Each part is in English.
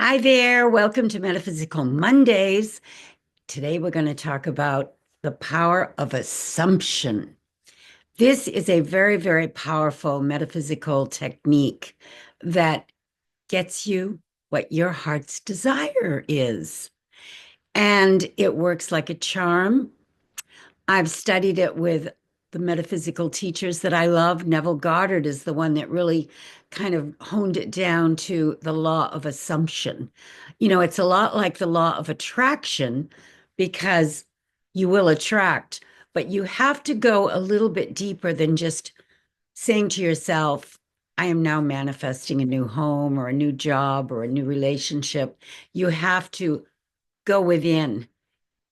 Hi there. Welcome to Metaphysical Mondays. Today we're going to talk about the power of assumption. This is a very, very powerful metaphysical technique that gets you what your heart's desire is. And it works like a charm. I've studied it with the metaphysical teachers that I love. Neville Goddard is the one that really kind of honed it down to the law of assumption. It's a lot like the law of attraction because you will attract, but you have to go a little bit deeper than just saying to yourself, I am now manifesting a new home or a new job or a new relationship. You have to go within.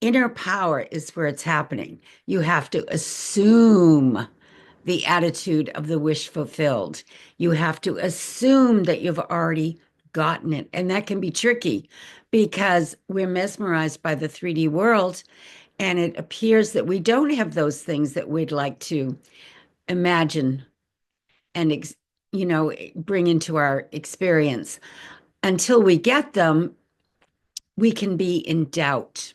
Inner power is where it's happening. You have to assume the attitude of the wish fulfilled. You have to assume that you've already gotten it. And that can be tricky because we're mesmerized by the 3D world. And it appears that we don't have those things that we'd like to imagine and, bring into our experience. Until we get them, we can be in doubt.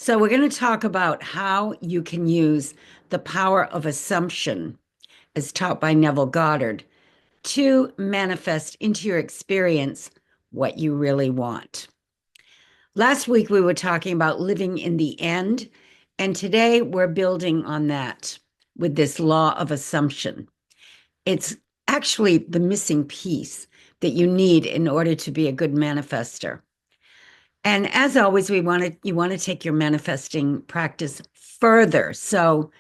So, we're going to talk about how you can use the power of assumption, as taught by Neville Goddard, to manifest into your experience what you really want. Last week, we were talking about living in the end, and today we're building on that with this law of assumption. It's actually the missing piece that you need in order to be a good manifester. And as always, you want to take your manifesting practice further. So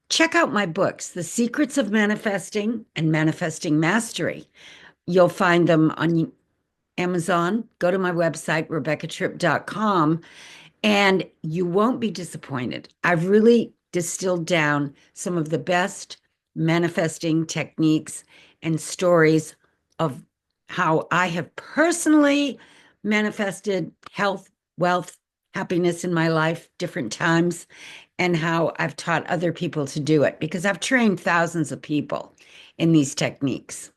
check out my books, The Secrets of Manifesting and Manifesting Mastery. You'll find them on Amazon. Go to my website, rebeccatripp.com, and you won't be disappointed. I've really distilled down some of the best manifesting techniques and stories of how I have personally manifested health, wealth, happiness in my life, different times, and how I've taught other people to do it because I've trained thousands of people in these techniques.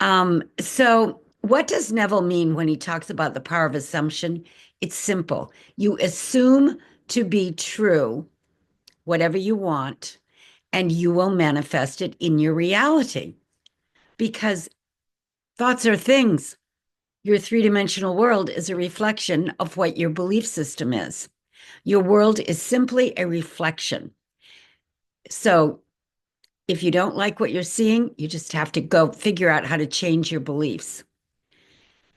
So, what does Neville mean when he talks about the power of assumption? It's simple. You assume to be true whatever you want, and you will manifest it in your reality because thoughts are things. Your three-dimensional world is a reflection of what your belief system is. Your world is simply a reflection. So if you don't like what you're seeing, you just have to go figure out how to change your beliefs.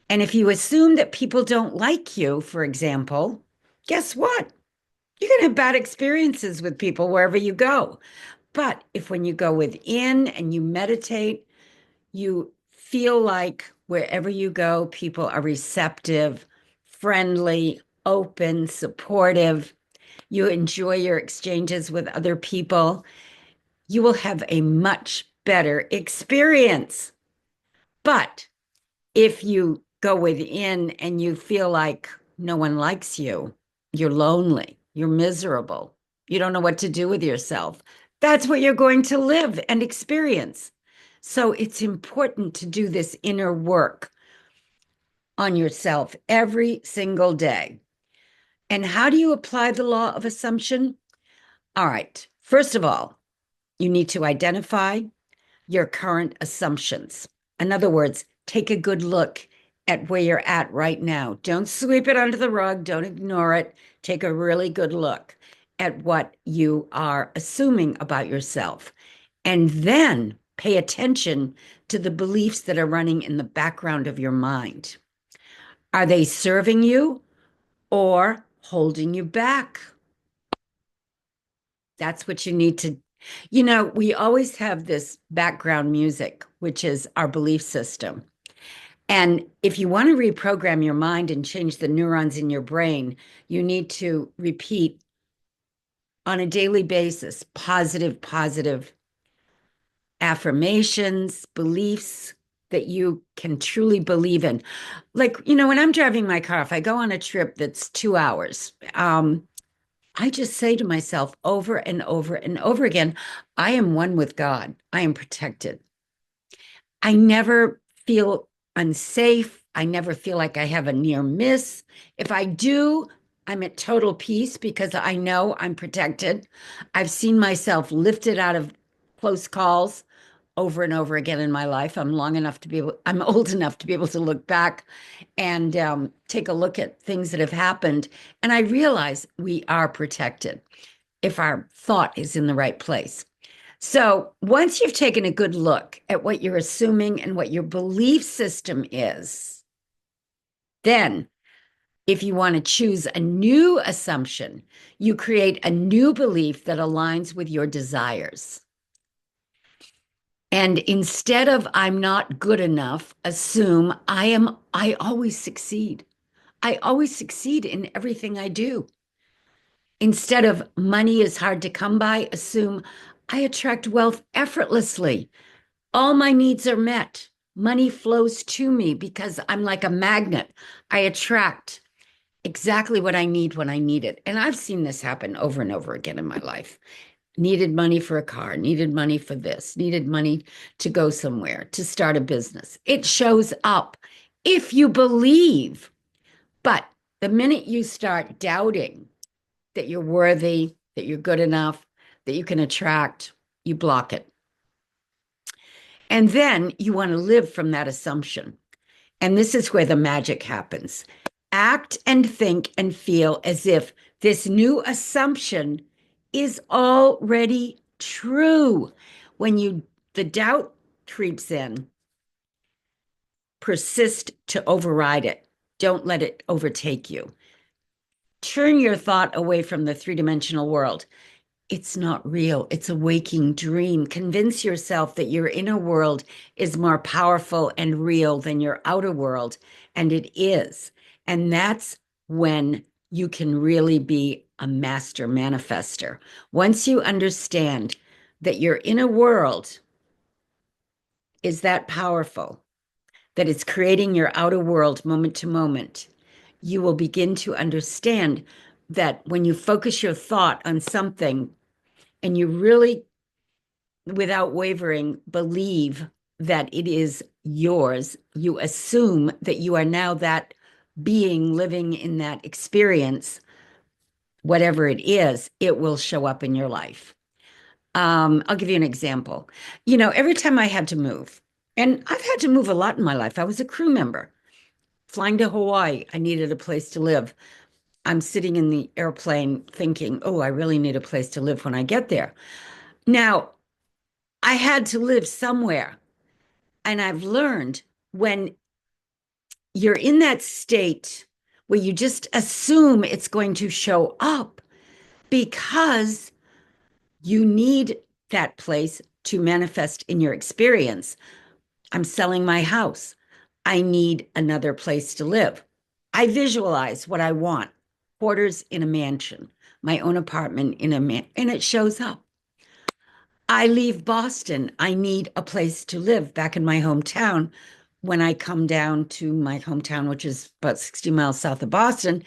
And if you assume that people don't like you, for example, guess what? You're going to have bad experiences with people wherever you go. But if when you go within and you meditate, you feel like wherever you go, people are receptive, friendly, open, supportive, you enjoy your exchanges with other people, you will have a much better experience. But if you go within and you feel like no one likes you, you're lonely, you're miserable, you don't know what to do with yourself, that's what you're going to live and experience. So it's important to do this inner work on yourself every single day. And how do you apply the law of assumption? All right. First of all, you need to identify your current assumptions. In other words, take a good look at where you're at right now. Don't sweep it under the rug. Don't ignore it. Take a really good look at what you are assuming about yourself. And then pay attention to the beliefs that are running in the background of your mind. Are they serving you or holding you back? That's what you need to. We always have this background music, which is our belief system. And if you want to reprogram your mind and change the neurons in your brain, you need to repeat on a daily basis positive affirmations, beliefs that you can truly believe in. Like, when I'm driving my car, if I go on a trip that's 2 hours, I just say to myself over and over and over again, I am one with God. I am protected. I never feel unsafe. I never feel like I have a near miss. If I do, I'm at total peace because I know I'm protected. I've seen myself lifted out of close calls over and over again in my life. I'm old enough to be able to look back and take a look at things that have happened. And I realize we are protected if our thought is in the right place. So once you've taken a good look at what you're assuming and what your belief system is, then if you want to choose a new assumption, you create a new belief that aligns with your desires. And instead of I'm not good enough, assume I always succeed. I always succeed in everything I do. Instead of money is hard to come by, assume I attract wealth effortlessly. All my needs are met. Money flows to me because I'm like a magnet. I attract exactly what I need when I need it. And I've seen this happen over and over again in my life. Needed money for a car, needed money for this, needed money to go somewhere, to start a business. It shows up if you believe. But the minute you start doubting that you're worthy, that you're good enough, that you can attract, you block it. And then you want to live from that assumption. And this is where the magic happens. Act and think and feel as if this new assumption is already true. When the doubt creeps in, persist to override it. Don't let it overtake you. Turn your thought away from the three-dimensional world. It's not real. It's a waking dream. Convince yourself that your inner world is more powerful and real than your outer world, and it is. And that's when you can really be a master manifester. Once you understand that your inner world is that powerful, that it's creating your outer world moment to moment, you will begin to understand that when you focus your thought on something and you really, without wavering, believe that it is yours, you assume that you are now that being living in that experience, whatever it is, it will show up in your life. I'll give you an example. Every time I had to move, and I've had to move a lot in my life. I was a crew member flying to Hawaii. I needed a place to live. I'm sitting in the airplane thinking, oh, I really need a place to live when I get there. Now, I had to live somewhere. And I've learned when you're in that state where you just assume it's going to show up because you need that place to manifest in your experience. I'm selling my house. I need another place to live. I visualize what I want, quarters in a mansion, my own apartment in and it shows up. I leave Boston. I need a place to live back in my hometown. When I come down to my hometown, which is about 60 miles south of Boston,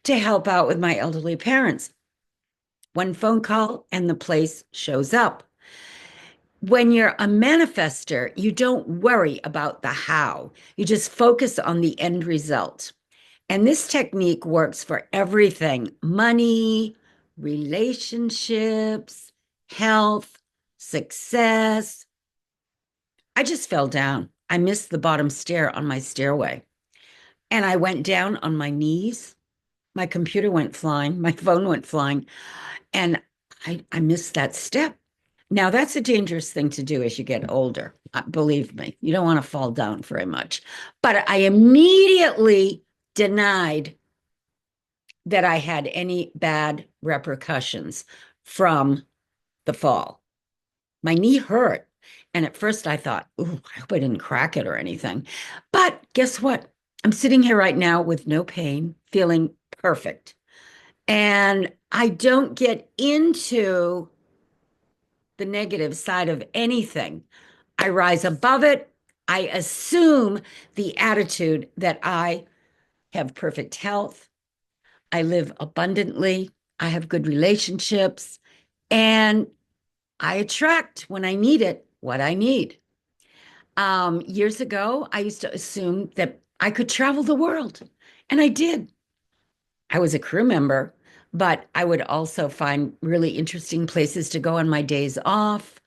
to help out with my elderly parents. One phone call and the place shows up. When you're a manifester, you don't worry about the how. You just focus on the end result. And this technique works for everything: money, relationships, health, success. I just fell down. I missed the bottom stair on my stairway. And I went down on my knees. My computer went flying. My phone went flying. And I missed that step. Now, that's a dangerous thing to do as you get older. Believe me, you don't want to fall down very much. But I immediately denied that I had any bad repercussions from the fall. My knee hurt. And at first I thought, ooh, I hope I didn't crack it or anything. But guess what? I'm sitting here right now with no pain, feeling perfect. And I don't get into the negative side of anything. I rise above it. I assume the attitude that I have perfect health. I live abundantly. I have good relationships. And I attract when I need it, what I need. Years ago, I used to assume that I could travel the world. And I did. I was a crew member, but I would also find really interesting places to go on my days off.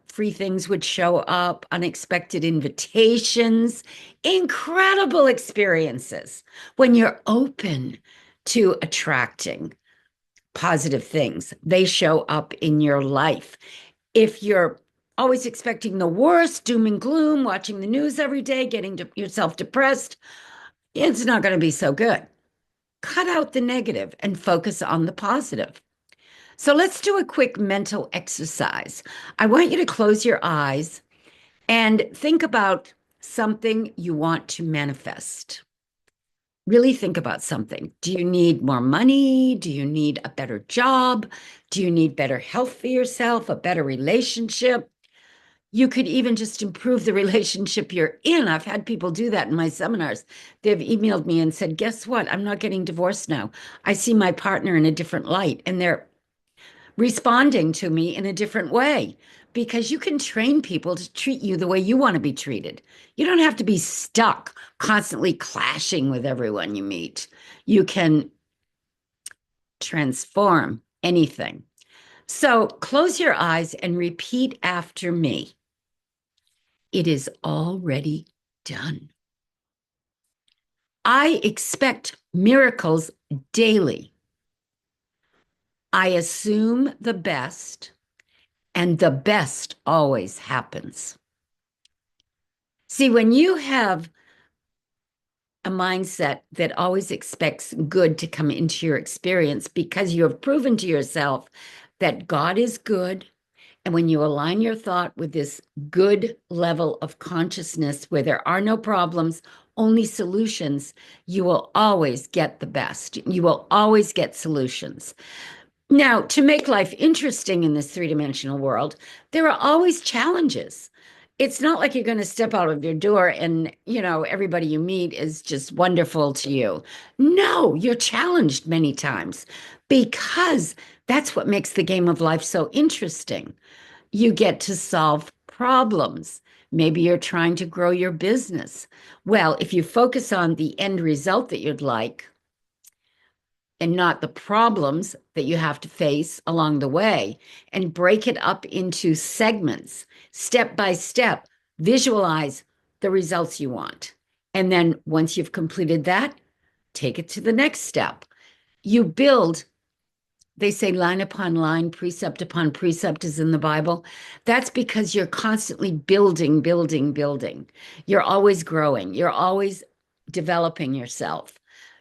Free things would show up, unexpected invitations, incredible experiences when you're open to attracting positive things. They show up in your life. If you're always expecting the worst, doom and gloom, watching the news every day, getting yourself depressed, it's not going to be so good. Cut out the negative and focus on the positive. So let's do a quick mental exercise. I want you to close your eyes and think about something you want to manifest. Really think about something. Do you need more money? Do you need a better job? Do you need better health for yourself, a better relationship? You could even just improve the relationship you're in. I've had people do that in my seminars. They've emailed me and said, guess what? I'm not getting divorced now. I see my partner in a different light, and they're responding to me in a different way because you can train people to treat you the way you want to be treated. You don't have to be stuck constantly clashing with everyone you meet. You can transform anything. So close your eyes and repeat after me. It is already done. I expect miracles daily. I assume the best, and the best always happens. See, when you have a mindset that always expects good to come into your experience because you have proven to yourself that God is good, and when you align your thought with this good level of consciousness where there are no problems, only solutions, you will always get the best. You will always get solutions. Now, to make life interesting in this three-dimensional world, there are always challenges. It's not like you're going to step out of your door and, everybody you meet is just wonderful to you. No, you're challenged many times because that's what makes the game of life so interesting. You get to solve problems. Maybe you're trying to grow your business. Well, if you focus on the end result that you'd like, and not the problems that you have to face along the way, and break it up into segments, step by step, visualize the results you want. And then once you've completed that, take it to the next step. You build, they say line upon line, precept upon precept is in the Bible. That's because you're constantly building, building, building. You're always growing. You're always developing yourself.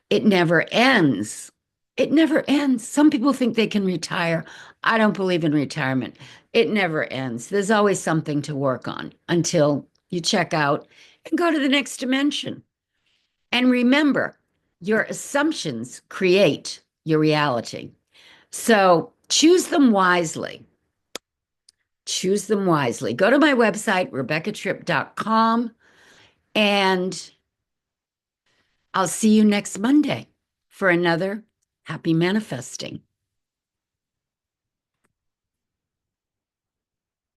It never ends. It never ends. Some people think they can retire. I don't believe in retirement. It never ends. There's always something to work on until you check out and go to the next dimension. And remember, your assumptions create your reality. So choose them wisely. Choose them wisely. Go to my website, rebeccatripp.com, and I'll see you next Monday for another Happy Manifesting.